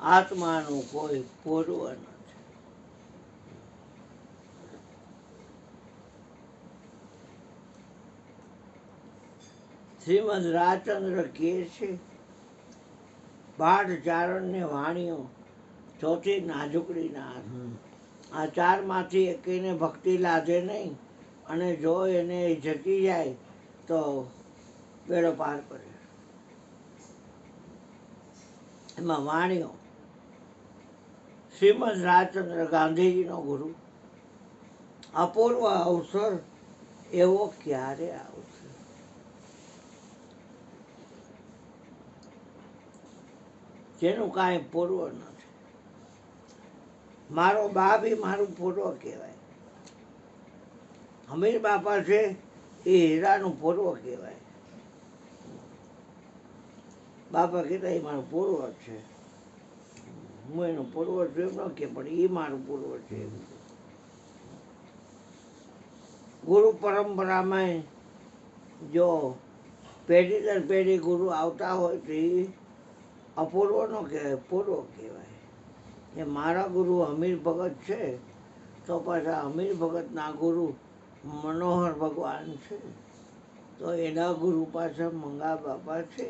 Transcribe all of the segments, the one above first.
આત્માનું કોઈ પૂર્વ નથી. શ્રીમદ રાજચંદ્ર કહે છે, બાળ ચારણને વાણીઓ ચોથી નાજુકડી ના આ ચારમાંથી એકેને ભક્તિ લાગે નહીં, અને જો એને જતી જાય તો બેડો પાર કરે. એમાં વાણીઓ શ્રીમદ રાજચંદ્ર ગાંધીજીનો ગુરુ, અપૂર્વ અવસર એવો ક્યારે આવશે? જેનું કાંઈ પૂર્વ નથી. મારો બા બી મારું પૂર્વ કહેવાય. હમીર બાપા છે એ હીરાનું પૂર્વ કહેવાય. બાપા કહેતા એ મારું પૂર્વ છે, હું એનું પૂર્વ છું એમ ન કે, પણ એ મારું પૂર્વ છે. ગુરુ પરંપરામાં જો પેઢી દર પેઢી ગુરુ આવતા હોય તો એ અપૂર્વ નો કહેવાય, પૂર્વ કહેવાય. એ મારા ગુરુ હમીર ભગત છે તો પાછા હમીર ભગતના ગુરુ મનોહર ભગવાન છે, તો એના ગુરુ પાછા મંગા બાપા છે.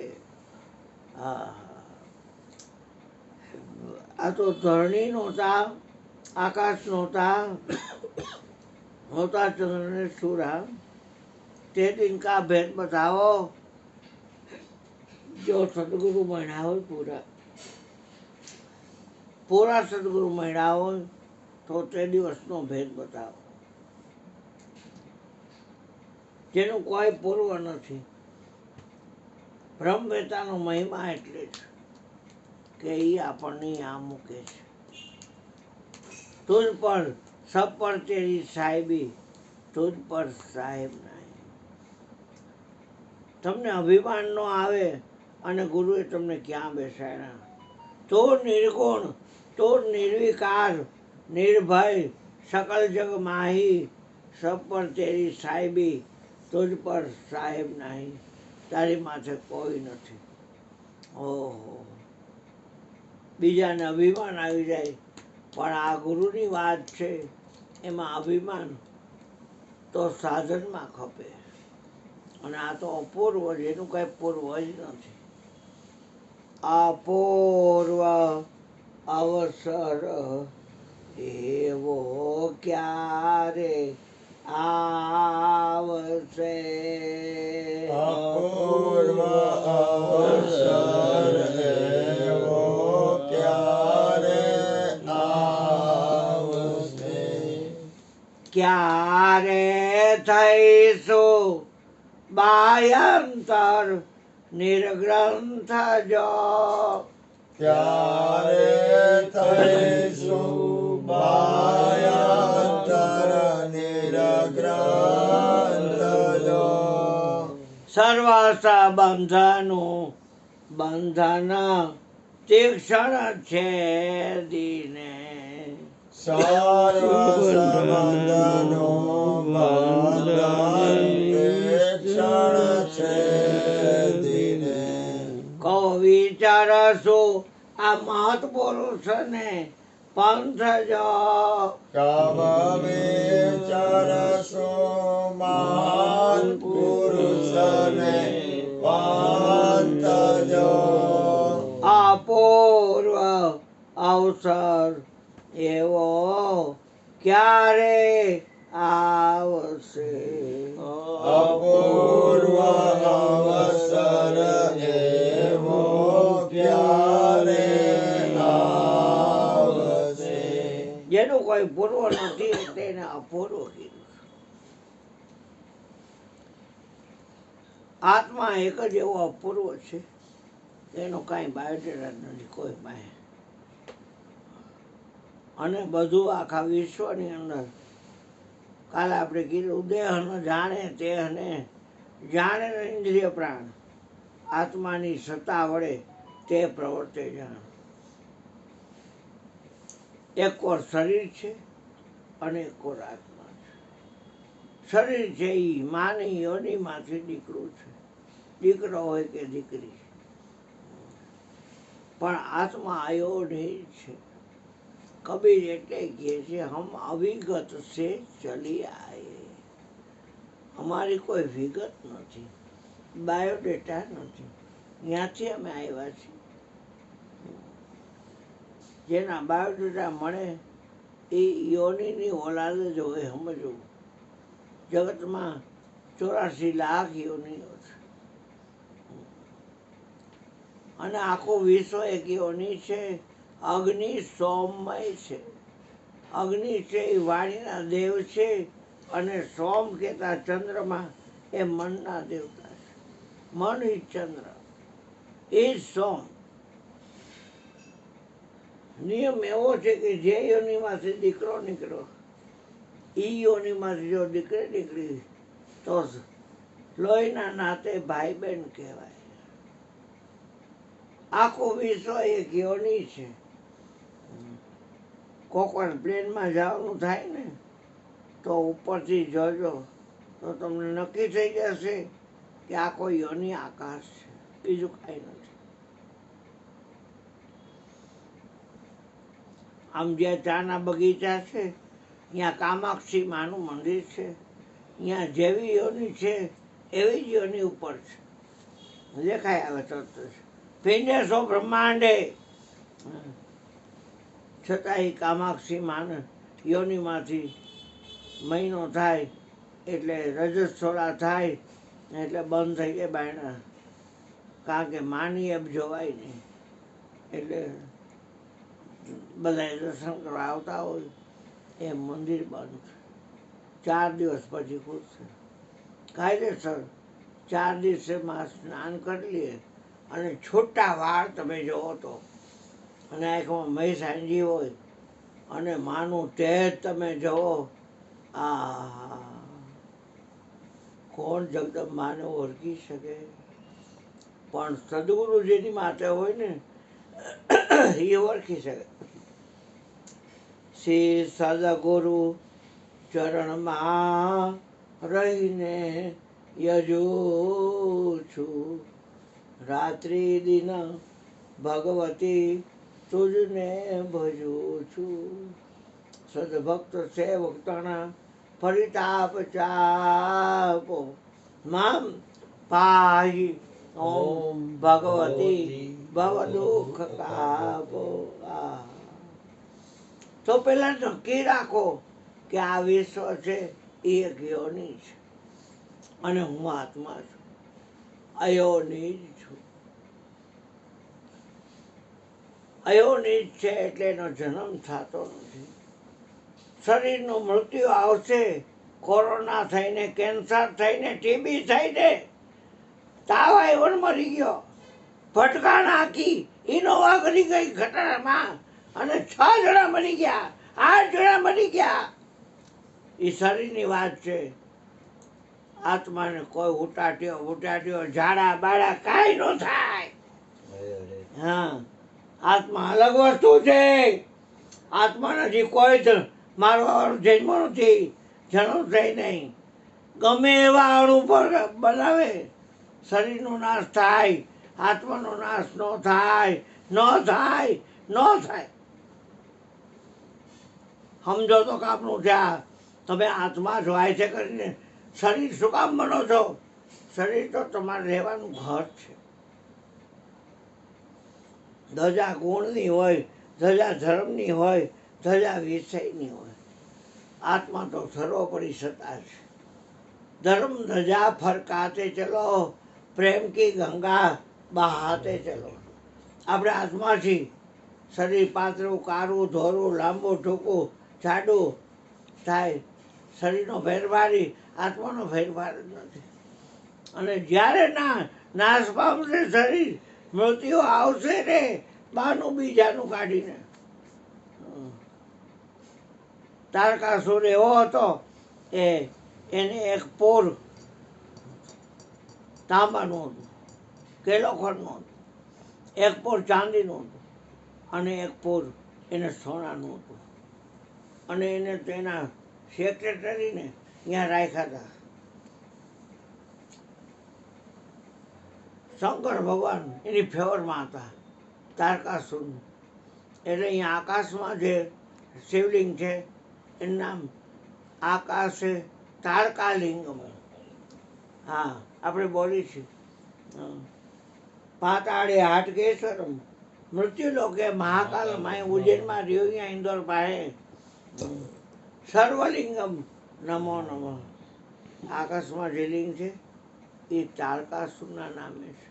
આ તો ધરણી નહોતા, આકાશ નહોતા, નહોતા ચંદ્રને સૂરા, તે દિન કા ભેદ બતાવો. જો સદગુરુ મળ્યા હોય, પૂરા સદગુરુ મળ્યા હોય તો તે દિવસનો ભેદ બતાવો. જેનું કોઈ પૂર્વ નથી. બ્રહ્મવેતાનો મહિમા એટલે જ કે એ આપણને આ મૂકે છે. તુજ પર સબ પર તેરી સાહેબી, તુજ પર સાહેબ નહીં. તમને અભિમાન ન આવે અને ગુરુએ તમને ક્યાં બેસાડ્યા. તો નિર્ગુણ, તો નિર્વિકાર, નિર્ભય, સકલ જગ માહી, સબ પર તેરી સાહેબી, તુજ પર સાહેબ નહીં. તારી માથે કોઈ નથી. ઓહો, બીજાને અભિમાન આવી જાય, પણ આ ગુરુની વાત છે એમાં અભિમાન તો સાધનમાં ખપે. અને આ તો અપૂર્વ, જેનું કઈ પૂર્વ જ નથી. અપૂર્વ અવસર એવો ક્યારે આવશે? અપૂર્વ અવસર એવો ક્યારે આવશે? ક્યારે થઈશું બાયંતર નિર્ગ્રંથ જો? ક્યારે થઈશું બાયંતર નિર્ગ્રંથ જો? સર્વસ બંધનું બંધન તીક્ષણ છે દીને. સર્વ સંબંધનું બંધન તીક્ષણ છે દીને. કહો વિચારશું આ મહત્પુરુષને પંથ જો? કવ વિચારશો મહાન પુરુષને પંથ જો? અપૂર્વ અવસર એવો ક્યારે આવશે? અપૂર્વ અવસર એવો ક્યારે આવશે? જેનું કોઈ પૂર્વ નથી તેને અપૂર્વ કીધું. આત્મા એક જ એવો અપૂર્વ છે, એનો કાંઈ બાયોડેટા નથી કોઈ પાસે. અને બધું આખા વિશ્વની અંદર, કાલે આપણે કીધું, દેહને જાણે તેહને જાણે ઇન્દ્રિય પ્રાણ, આત્માની સત્તા વડે તે પ્રવર્તે જાણ. એક કોર શરીર છે અને એક કોર આત્મા છે. શરીર છે એ માની યોનિમાંથી દીકરું છે, દીકરો હોય કે દીકરી. પણ આત્મા આયો નહીં છે. કબીર એટલે કહે છે હમ અવિગત સે ચલી આયે. અમારી કોઈ વિગત નથી, બાયોડેટા નથી, ત્યાંથી અમે આવ્યા છીએ. જેના બાયોડેટા મળે એ યોનિની ઓલાદ જ હોય. સમજવું, જગતમાં 84 લાખ યોનિઓ છે અને આખું વિશ્વ એક યોનિ છે. અગ્નિ સોમમય છે. અગ્નિ છે એ વાણીના દેવ છે અને સોમ કહેતા ચંદ્રમાં એ મનના દેવતા છે. મન એ ચંદ્ર એ સોમ. નિયમ એવો છે કે જે યોનિમાંથી દીકરો નીકળ્યો એ યોનિમાંથી જો દીકરી નીકળી તો લોહીના નાતે ભાઈ બહેન કહેવાય. આખું વિશ્વ એક યોનિ છે. કોકવાર પ્લેનમાં જવાનું થાય ને તો ઉપરથી જોજો તો તમને નક્કી થઈ જશે કે આ કોઈ યોનિ આકાશ છે, બીજું કાંઈ નથી. આમ જે ચાના બગીચા છે ત્યાં કામાક્ષી માનું મંદિર છે. ત્યાં જેવી યોનિ છે એવી જ યોનિ ઉપર છે, દેખાય આવે તરત જ. પિંડે સો બ્રહ્માંડે, છતાં એ કામાક્ષી માન યોનિમાંથી મહિનો થાય એટલે રજસ્વલા થાય એટલે બંધ થઈ જાય બાયણા, કારણ કે માની એમ જોવાય નહીં. એટલે બધા દર્શન કરવા આવતા હોય એ મંદિર બંધ. 4 દિવસ પછી ખુલશે કાયદેસર. 4 દિવસે માં સ્નાન કરી લઈએ અને છૂટા વાળ તમે જોવો તો, અને આંખમાં મહી સાંજી હોય અને માનું તેજ તમે જુઓ. આ કોણ જગદંબાને ઓળખી શકે? પણ સદગુરુ જેની માથે હોય ને એ ઓળખી શકે. શ્રી સદગુરુ ચરણમાં રહીને યજું છું, રાત્રિ દિન ભગવતી તુજને ભજું છું. સદભક્ત સેવક તણા પરિતાપ ચાપો, મામ પાહી ઓમ ભગવતી ભવ દુઃખ કાપો. તો પેલા નક્કી રાખો કે આ વિશ્વ છે એ એક યોનિ છે અને હું આત્મા છું, અયોનિ જ છું. અયોનિ જ છે એટલે એનો જન્મ થતો નથી. શરીરનું મૃત્યુ આવશે. કોરોના થઈને, કેન્સર થઈને, ટીબી થઈને, તાવ આવ્યો ને મરી ગયો, ફટકા નાખી ઇનોવા કરી ગઈ ખતરામાં અને 6 જણા મરી ગયા, 8 જણા મરી ગયા. એ શરીરની વાત છે. આત્માને કોઈ ઉટાટ્યો ઝાડા બાડા કાંઈ ન થાય. હા, આત્મા અલગ વસ્તુ છે. આત્મા નથી કોઈ મારો જન્મ નથી, જન્મ થઈ નહીં. ગમે એવા અણુ પર બનાવે, શરીરનો નાશ થાય, આત્માનો નાશ ન થાય, ન થાય, ન થાય. સમજો તો કામનું છે. તમે આત્મા જોવાય છે કરીને શરીર શું કામ બનો છો? શરીર તો તમારે રહેવાનું ઘર છે. ધજા ગુણની હોય, ધજા ધર્મની હોય, ધજા વિષયની હોય. આત્મા તો સર્વોપરી સત્તા છે. ધર્મ ધજા ફરકાતે ચલો, પ્રેમ કી ગંગા બહાતે ચલો. આપણે આત્માથી શરીર પાતળું, કાળું, ધોરું, લાંબુ, ટૂંકું, જાડું થાય. શરીરનો ફેરફારી આત્માનો ફેરફાર જ નથી. અને જ્યારે નાશ પામશે શરીર, મૃત્યુ આવશે ને બાનું બીજાનું કાઢીને. તારકાસુર એવો હતો એને એક પોર તાંબાનું હતું, કેલોખંડનું હતું, એક પોર ચાંદીનું હતું અને એક પોર એને સોનાનું હતું. અને એને તેના સેક્રેટરીને ત્યાં રાખ્યા હતા. શંકર ભગવાન એની ફેવરમાં હતા. તારકાસુર. એટલે અહીંયા આકાશમાં જે શિવલિંગ છે એનું નામ આકાશે તારકાલિંગમ. હા, આપણે બોલી છીએ પાતાળે હાટકેશ્વરમ મૃત્યુલોકે મહાકાલમાં ઉજ્જૈનમાં રહ્યો અહીંયા ઇન્દોર પાસે સર્વલિંગમ નમો નમઃ. આકાશમાં જે લિંગ છે એ તારકાસુરના નામે છે.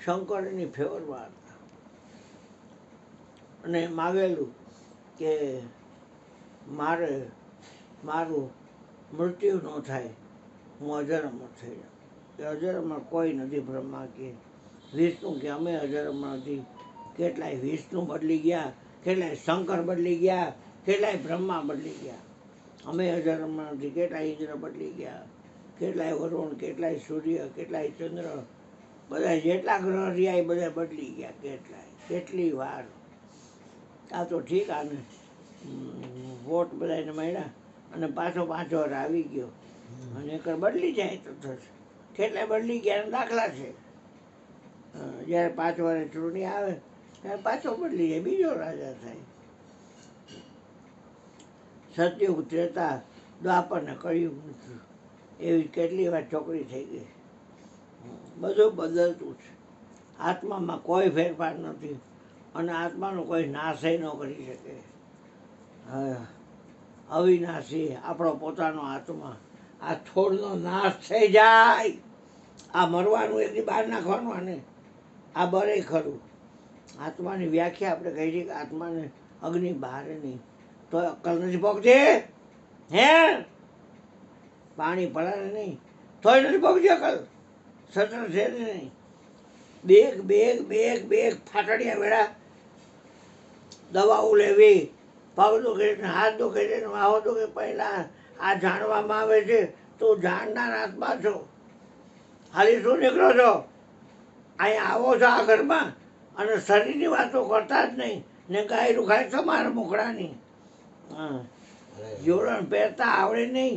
શંકરની ફેવર વાર્તા. અને માગેલું કે મારું મૃત્યુ ન થાય, હું અજર અમર થઈ જાઉં. કે અજર અમર કોઈ નથી. બ્રહ્મા કે વિષ્ણુ કે અમે અજર અમર નથી. કેટલાય વિષ્ણુ બદલી ગયા, કેટલાય શંકર બદલી ગયા, કેટલાય બ્રહ્મા બદલી ગયા. અમે અજર અમર નથી. કેટલાય ઇન્દ્ર બદલી ગયા, કેટલાય વરુણ, કેટલાય સૂર્ય, કેટલાય ચંદ્ર, બધા જેટલા ગ્રહ રહ્યા એ બધા બદલી ગયા. કેટલી વાર. આ તો ઠીક, આને વોટ બધાને મળ્યા અને પાછો 5 વાર આવી ગયો અને એકર બદલી જાય તો થશે. કેટલાય બદલી ગયા દાખલા છે. જ્યારે 5 વારે ચૂંટણી આવે ત્યારે પાછો બદલી જાય, બીજો રાજા થાય. સતયુગ, ત્રેતા, દ્વાપર ને કળિયુગ નથી. એવી કેટલી વાર ચોકડી થઈ ગઈ. બધું બદલતું છે. આત્મામાં કોઈ ફેરફાર નથી અને આત્માનો કોઈ નાશ ન કરી શકે. અવિનાશી આપણો પોતાનો આત્મા. આ છોડનો નાશ થઈ જાય. આ મરવાનું એકથી બહાર નાખવાનું. આને આ બરે ખરું. આત્માની વ્યાખ્યા આપણે કહી છીએ કે આત્માને અગ્નિ બહાર નહીં તો અક્કલ નથી પહોંચતી. હે, પાણી પડાને નહીં તોય નથી પહોંચતી અક્કલ. સત્ર છે નહીં. બેગ બેગ બેગ બેગ ફાટડિયા વેળા દવાઓ લેવી, પગ દુખે છે, હાથ દુખે છે, માહો દુખે. પહેલાં આ જાણવામાં આવે છે તું જાણનાર આત્મા છો. હાલી શું નીકળો છો? અહીંયા આવો છો આ ઘરમાં અને શરીરની વાતો કરતા જ નહીં ને ગાયરું ખાય છો મારા મુખડાની. હા, જોડણ પહેરતા આવડે નહીં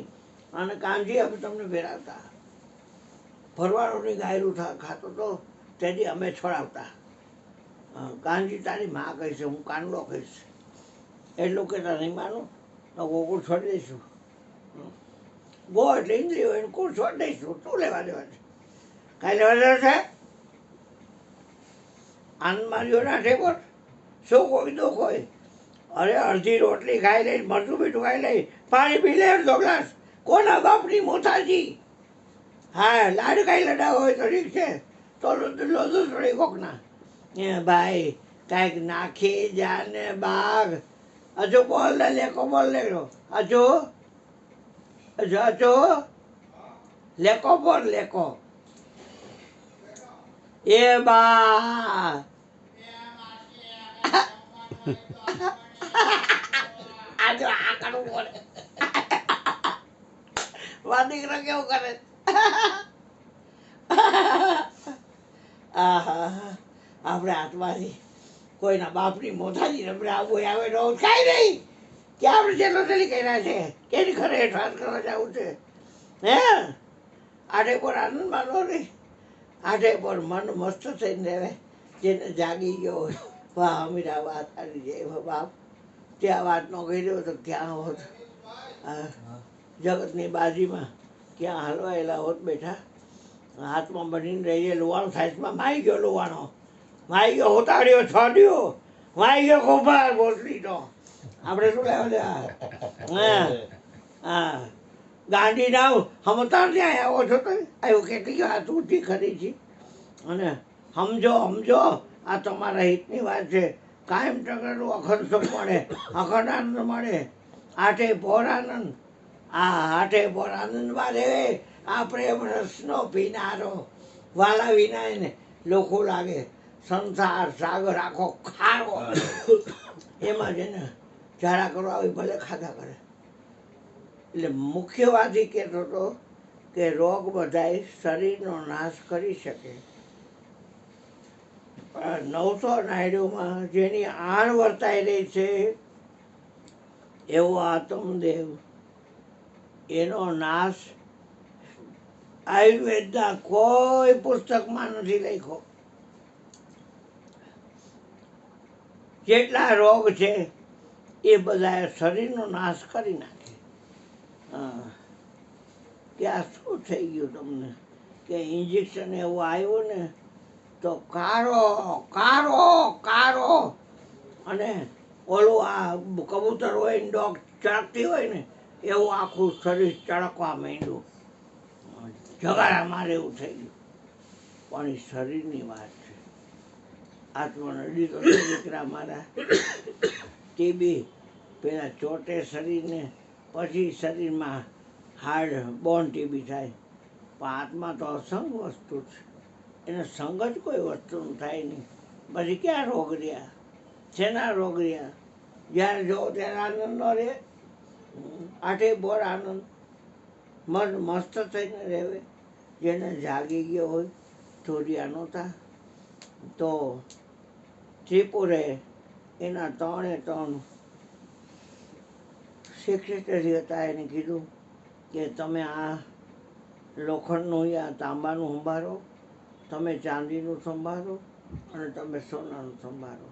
અને કામજી અમે તમને પહેરાવતા. ભરવાડોની ગાયરું ખાતો તો તેથી અમે છોડાવતા. કાનજી તારી માં કહીશ, હું કાનડો કહીશ. એટલું કહેતા નહીં માનું તો ગોકુળ છોડી દઈશું. ગો એટલે ઇન્દ્રિયો, એને કુળ છોડી દઈશું. શું લેવા દેવા છે? કાંઈ લેવા દેવા છે? આનંદ માર્યો ના ઠેકોર. શું કોઈ દુઃખ હોય? અરે અડધી રોટલી ખાઈ લઈ, મરચું મીઠું ખાઈ લઈ, પાણી પી લે અડધો ગ્લાસ. કોના બાપની મોતાજી? હા, લાડ કાંઈ લડા હોય તો ઠીક છે, તો લોધું થોડી કોકના. એ ભાઈ કાંઈક નાખી જાને બાગ. હજુ બોલ લે, લેકો બોલ લેલો. હજુ લેકો બોલ, લેકો. એ બા આજે આ કરવું પડે. દીકરો કેવું કરે. આપણે આત્માની કોઈના બાપની મોથાજી આપણે આવું આવે ન કાંઈ નહીં કે આપણે જેટલો ચલી કર્યા છે કેની ખરે હેઠવાસ કરવા જવું છે. હે, આઠે પર આનંદ માનવો નહીં. આઠે પર મન મસ્ત થઈને રહે. જેને જાગી ગયો હોય, વાહ અમીરા વાત આવી જાય બાપ. ત્યાં વાત ન કર્યો તો ત્યાં હોત જગતની બાજીમાં ક્યાં હલવાયેલા હોત બેઠા. હાથમાં બનીને રહીએ. લુવાણો સાઈઝમાં માઈ ગયો. લુવાણો માઈ ગયો, હોતાડ્યો, છોડ્યો, માઈ ગયો ખોભાર ભોસડીનો. આપણે શું લેવા દેવા? હા, ગાંધી ના હમતાર ત્યાં આવો છો તો આવ્યો કેટલી વાત ઊંચી ખરી છે. અને સમજો આ તમારા હિતની વાત છે. કાયમ ટકરનું અખંડ સુખ મળે, અખંડ આનંદ મળે. આઠે પોર આનંદ. આઠે પોર આનંદમાં રહે. આ પ્રેમ રસનો પીનારો. વાલા વિના એને લોકો લાગે. સંસાર સાગર આખો ખારો. એમાં જ એને ઝાડા કરવા આવી ભલે ખાધા કરે. એટલે મુખ્ય વાત એ કહેતો હતો કે રોગ બધાય શરીરનો નાશ કરી શકે. 999માં જેની આણ વર્તાઈ રહી છે એવો આત્મદેવ, એનો નાશ આયુર્વેદના કોઈ પુસ્તકમાં નથી લખ્યો. જેટલા રોગ છે એ બધા શરીરનો નાશ કરી નાખે. હા, કે આ શું થઈ ગયું તમને, કે ઇન્જેક્શન એવું આવ્યું ને તો કારો કારો કારો, અને ઓલું આ કબૂતર હોય ને ડોગ ચળકતી હોય ને એવું આખું શરીર ચળકવા માંડ્યું, જગાડા મારે એવું થઈ ગયું. પણ એ શરીરની વાત છે. આત્મનડી તો દીકરા મારા ટીબી પેલા ચોટે શરીરને, પછી શરીરમાં હાર્ડ બોન ટીબી થાય. પણ આત્મા તો અસંગ વસ્તુ છે, એને સંગ જ કોઈ વસ્તુનું થાય નહીં. પછી ક્યાં રોગ રહ્યા, શેના રોગ રહ્યા? જ્યારે જોવો ત્યારે આનંદ ન રહે, આઠે બોર આનંદ મન મસ્ત થઈને રહેવે. જેને જાગી ગયો હોય ધોરિયા નહોતા તો ત્રિપુરે એના 3 સેક્રેટરી હતા. એને કીધું કે તમે આ લોખંડનું યા તાંબાનું સંભાળો, તમે ચાંદીનું સંભાળો, અને તમે સોનાનું સંભાળો.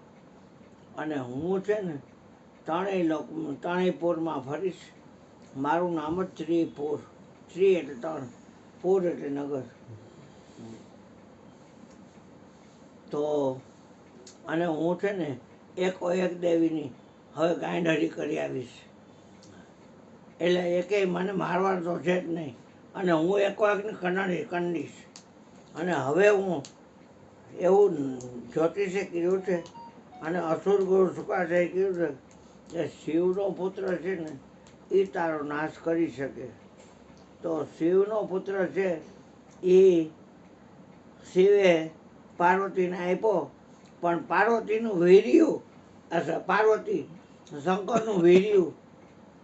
અને હું છે ને ત્રણેય પૂરમાં ફરીશ. મારું નામ જ ત્રિપુર. ત્રિ એટલે 3, પુર એટલે નગર. તો અને હું છે ને એકો એક દેવીની હવે ગાંઠરી કરી આવીશ. એટલે એકેય મને મારવાનું તો છે જ નહીં, અને હું એકો એકની કંડીશ. અને હવે હું એવું જ્યોતિષે કીધું છે, અને અસુર ગુરુ શુક્રાચાર્ય કીધું છે કે શિવનો પુત્ર છે ને એ તારો નાશ કરી શકે. તો શિવનો પુત્ર છે એ શિવે પાર્વતીને આપ્યો, પણ પાર્વતીનું વીર્યું, પાર્વતી શંકરનું વીર્યું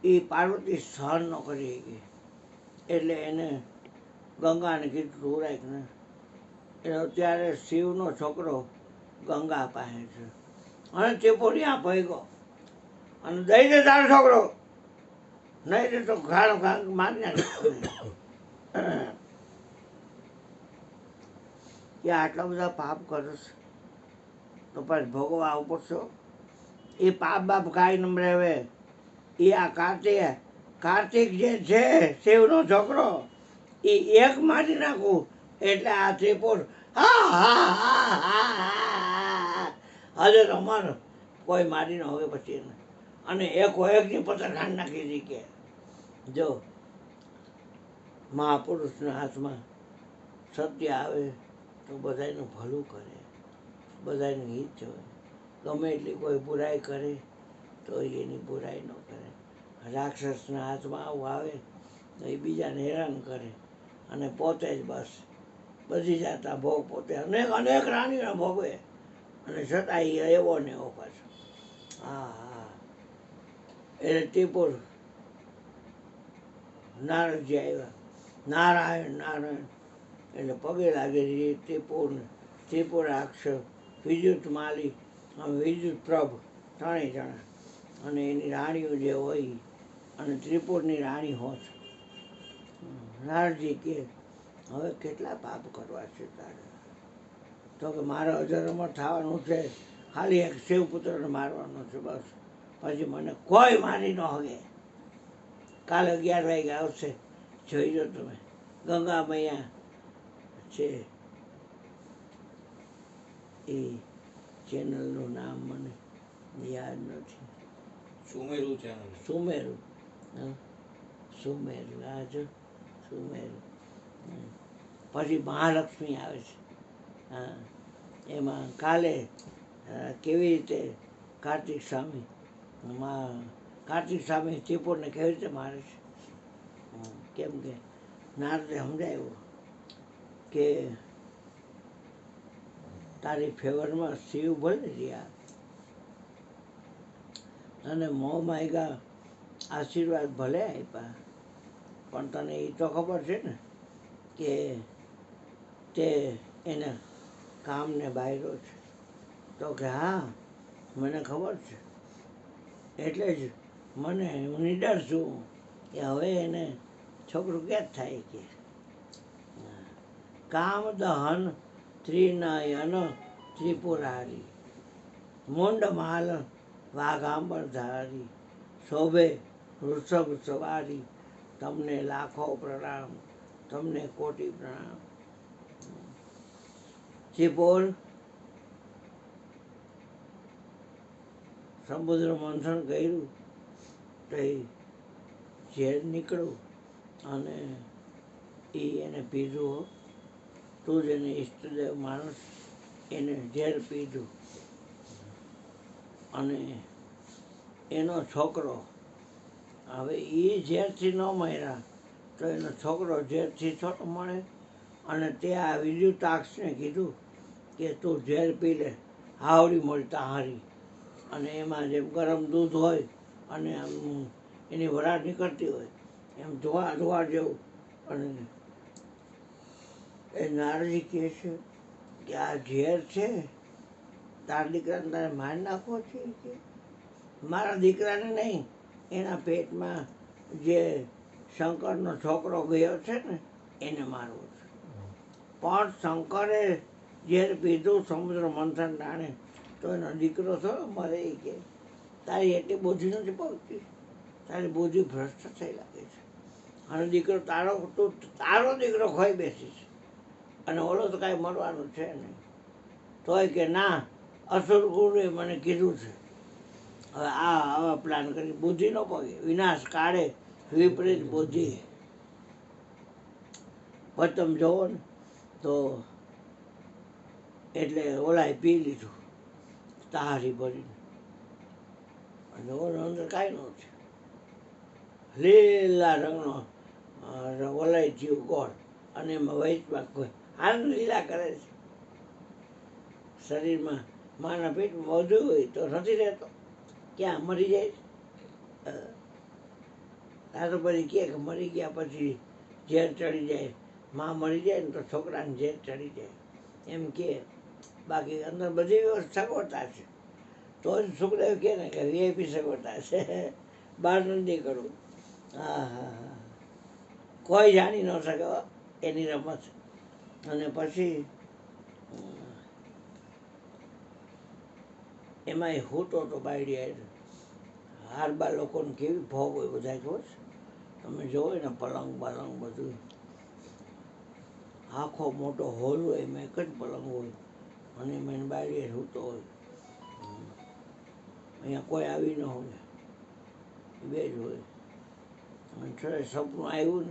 એ પાર્વતી સહન ન કરી ગઈ. એટલે એને ગંગાને કીધું તું રાખ ને. એટલે અત્યારે શિવનો છોકરો ગંગા પાસે છે, અને ત્રિપુરિયા ભાગ્યો અને દઈ દે તારો છોકરો, નહીં દે તો ઘાણો મારી નાખે. કે આટલા બધા પાપ કરશ તો પછી ભોગવવા આવું પડશો. એ પાપ બાપ કાંઈ નંબરે હવે એ આ કાર્તિક જે છે શિવનો છોકરો એ એક મારી નાખું એટલે આ ત્રિપુર હજે અમારો કોઈ મારી ન હોય પછી એને. અને એકની પતરખાંડ નાખી હતી કે જો મહાપુરુષના હાથમાં સત્ય આવે તો બધાનું ભલું કરે, બધાનું હિત જોવે. ગમે એટલી કોઈ બુરાઈ કરે તો એની બુરાઈ ન કરે. રાક્ષસના હાથમાં આવું આવે તો એ બીજાને હેરાન કરે, અને પોતે જ બસ બધી જાતના ભોગ પોતે અનેક રાણીઓના ભોગવે, અને છતાં એ એવો ને એવો પાછો. હા, એટલે ત્રિપુર નારદજી આવ્યા, નારાયણ નારાયણ એટલે પગે લાગે છે ત્રિપુરાક્ષ, વિદ્યુત માલી, વિદ્યુત પ્રભ, 3 જણા, અને એની રાણીઓ જે હોય, અને ત્રિપુરની રાણી હોત. નારદજી કે હવે કેટલા પાપ કરવા છે તારે? તો કે મારે અજર અમર થવાનું છે, ખાલી એક શિવપુત્રને મારવાનો છે બસ, પછી મને કોઈ મારી ન શકે. કાલે 11 વાગે આવશે, જોઈજો તમે. ગંગા મૈયા છે, એ ચેનલનું નામ મને યાદ નથી. સુમેરુ ચેનલ. સુમેરુ, હા સુમેરુ, આ જો સુમેરુ. પછી મહાલક્ષ્મી આવે છે. હા, એમાં કાલે કેવી રીતે કાર્તિક સ્વામી ત્રિપુરને કેવી રીતે મારે છે. કેમ કે નારદે સમજાવ્યું કે તારી ફેવરમાં શિવ ભલે રહ્યા, અને મોહ માયગા આશીર્વાદ ભલે આપ્યા, પણ તને એ તો ખબર છે ને કે તે એને કામને બાયરો છે. તો કે હા મને ખબર છે, એટલે જ હું નિડર છું કે હવે એને છોકરું ક્યાં જ થાય કે કામ દહન ત્રિનયન ત્રિપુરારી. મુંડ માલ વાઘાંબર ધારી શોભે વૃષભ સવારી તમને લાખો પ્રણામ તમને કોટી પ્રણામ. ચિપોલ સમુદ્ર મંથન કર્યું તો એ ઝેર નીકળ્યું અને એને પીધું હો. તું જેને ઈષ્ટદેવ માણસ એને ઝેર પીધું અને એનો છોકરો હવે એ ઝેરથી ન મર્યા તો એનો છોકરો ઝેરથી થોડો મળે. અને તે આ વિદ્યુતાક્ષને કીધું કે તું ઝેર પી લે હાવડી મળતા હારી. અને એમાં જેમ ગરમ દૂધ હોય અને આમ એની વરાળ નીકળતી હોય એમ ધોવા ધોવા જેવું. અને એ નારજી કહે છે કે આ ઝેર છે તારા દીકરાને તારે મારી નાખવો છે કે મારા દીકરાને નહીં, એના પેટમાં જે શંકરનો છોકરો ગયો છે ને એને મારવો છે. પણ શંકરે ઝેર પીધું સમુદ્ર મંથન ટાણે તો એનો દીકરો થોડો મરે. એ કે તારી એટલી બુદ્ધિ નથી પહોંચતી, તારી બુદ્ધિ ભ્રષ્ટ થઈ લાગે છે. અને દીકરો તારો દીકરો ખોઈ બેસી છે અને ઓલો તો કાંઈ મરવાનું છે નહીં. તોય કે ના, અસુર ગુરુએ મને કીધું છે હવે આવા પ્લાન કરી બુદ્ધિ ન પગે વિનાશ કાળે વિપરીત બુદ્ધિ. પછી તમે જોવો ને તો એટલે ઓલાએ પી લીધું તાહારી ભરીને અને ઓલો અંદર કાંઈ નહોતું. લીલા રંગનો ઓલાઈ થયું ગોળ અને એમાં વૈચમાં કોઈ આનંદ લીલા કરે છે. શરીરમાં માના પેટમાં વધુ હોય તો નથી રહેતો, ક્યાં મરી જાય. આ તો પછી કહે કે મરી ગયા પછી ઝેર ચડી જાય, માં મરી જાય ને તો છોકરાને ઝેર ચડી જાય એમ કે. બાકી અંદર બધી સગવડતા છે. તો જ સુખદેવ કહે ને કે વીઆઈપી સગવડતા છે, બહાર નથી કરવું. હા હા હા, કોઈ જાણી ન શકે એની રમત. અને પછી એમાં એ હોતો તો બાયડી આવી હારબા લોકોને કેવી ભોગ હોય બધા ખબર છે. તમે જોવો ને પલંગ બલંગ બધું આખો મોટો હોલ હોય એમાં એક જ પલંગ હોય અને એમાં એની બાયડી સૂતો હોય. અહીંયા કોઈ આવી ન હોય, બે જ હોય. અને છેલ્લે સપનું આવ્યું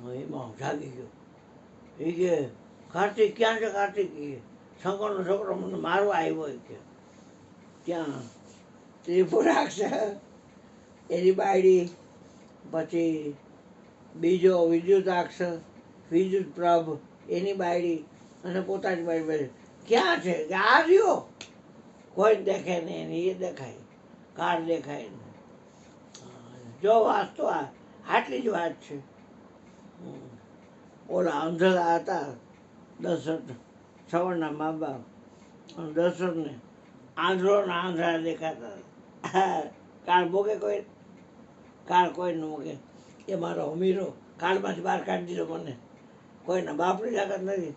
ને એમાં જાગી ગયો. એ કે કાર્તિક ક્યાં છે? કાર્તિક એ શંકરનો છોકરો મને મારવા આવ્યો કે ત્યાં ત્રિપુરાક્ષ એની બાયડી, પછી બીજો વિદ્યુતાક્ષ વિદ્યુત પ્રભ એની બાયડી અને પોતાની બાયડી. ક્યાં છે? કે આ રહ્યો. કોઈ દેખે નહીં, એ દેખાય, કાર દેખાય ને. જો વાંચતો આટલી જ વાત છે. ઓલા અંધળા હતા દશરથ, શ્રવણના મા બાપ, અને દશરથને આંધળો ને આંધળા દેખાતા. કાળ મૂકે કોઈ, કાળ કોઈને મૂકે. એ મારો અમીરો કાળમાંથી બહાર કાઢી દીધો મને, કોઈના બાપની તાકાત નથી.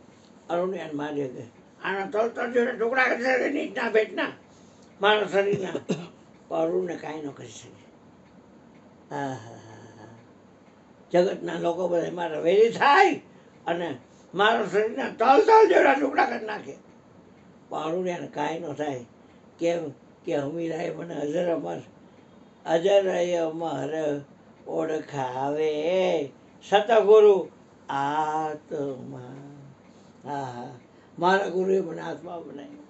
અરુણિયાને મારી શકે આના તળ જોડે ટુકડા કરી નીચના ભેટના મારા શરીરના. પણ અરુણને કાંઈ ન કરી શકે. હા હા હા, જગતના લોકો બધા મારા વેરી થાય અને મારા શરીરના તલ જેવડા ટુકડા કરી નાખે. પણ અરુણિયાને કાંઈ ન થાય. કેમ કે હમીરાએ મને અજર અમર ઓળખાવે સતગુરુ આત્મા. હા હા, મારા ગુરુએ મને આત્મા બનાવી.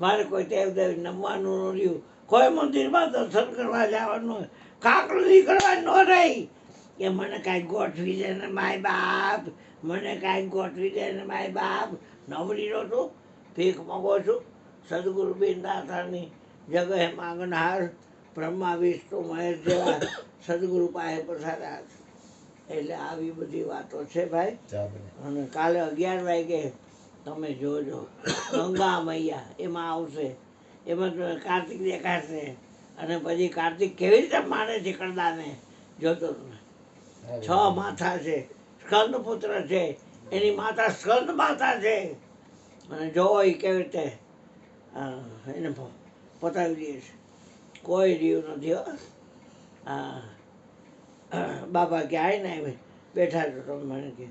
મારે કોઈ દેવ નમવાનું ન રહ્યું, કોઈ મંદિરમાં દર્શન કરવા જવાનું, કાકડું કરવા ન રહી કે મને કાંઈક ગોઠવી દે ને માય બાપ, મને કાંઈક ગોઠવી દે ને માય બાપ. નવરી નો છું, ભીખ માગો છું. સદગુરુ બિનદાતાની જગહે માંગનહાર બ્રહ્મા વિષ્ણુ મહેશ જેવા સદગુરુ પાસે પસાર્યા છે. એટલે આવી બધી વાતો છે ભાઈ. અને કાલે 11 વાગે તમે જોજો ગંગા મૈયા એમાં આવશે. એમાં કાર્તિક દેખાશે અને પછી કાર્તિક કેવી રીતે માને છે કરદાને જોતો. 6 માથા છે, સ્કંદ પુત્ર છે, એની માતા સ્કંદ માતા છે. અને જોવો એ કેવી રીતે એને પતાવી દઈએ છે. કોઈ રહ્યું નથી હો. હા, બાબા કે આવીને બેઠા છો તમે મને કે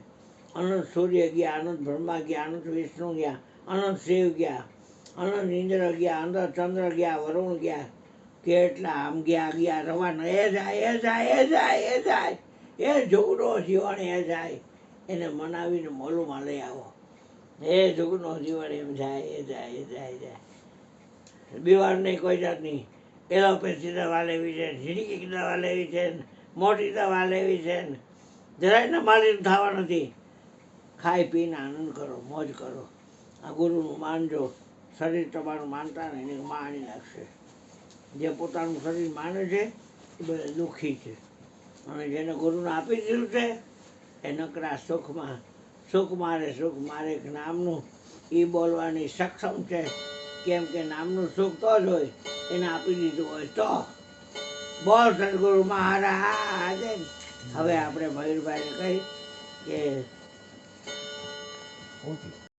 અનંત સૂર્ય ગયા, અનંત બ્રહ્મા ગયા, અનંત વિષ્ણુ ગયા, અનંત શિવ ગયા, અનંત ઇન્દ્ર ગયા, અનંત ચંદ્ર ગયા, વરુણ ગયા, કેટલા આમ ગયા રવાના. એ જાય એ જાય એ જાય એ જાય એ જુગનો જીવન એ જાય, એને મનાવીને મોલુમાં લઈ આવો. એ જુગનો જીવન એમ જાય એ જાય એ જાય જાય. બીમાર નહીં કોઈ જાતની, એલોપેથી દવા લેવી છે, ઝીણી દવા લેવી છે, મોટી દવા લેવી છે, જરાય ને માલિશ થવા નથી. ખાઈ પીને આનંદ કરો, મોજ કરો. આ ગુરુનું માનજો. શરીર તમારું માનતા ને એને માણી નાખશે. જે પોતાનું શરીર માને છે એ બધા દુઃખી છે, અને જેને ગુરુને આપી દીધું છે એ નકરા સુખમાં સુખ મારે નામનું એ બોલવાની સક્ષમ છે. કેમ કે નામનું સુખ તો જ હોય, એને આપી દીધું હોય તો. બોલ સદગુરુ મહારાજ. હવે આપણે મયુરભાઈને કહી કે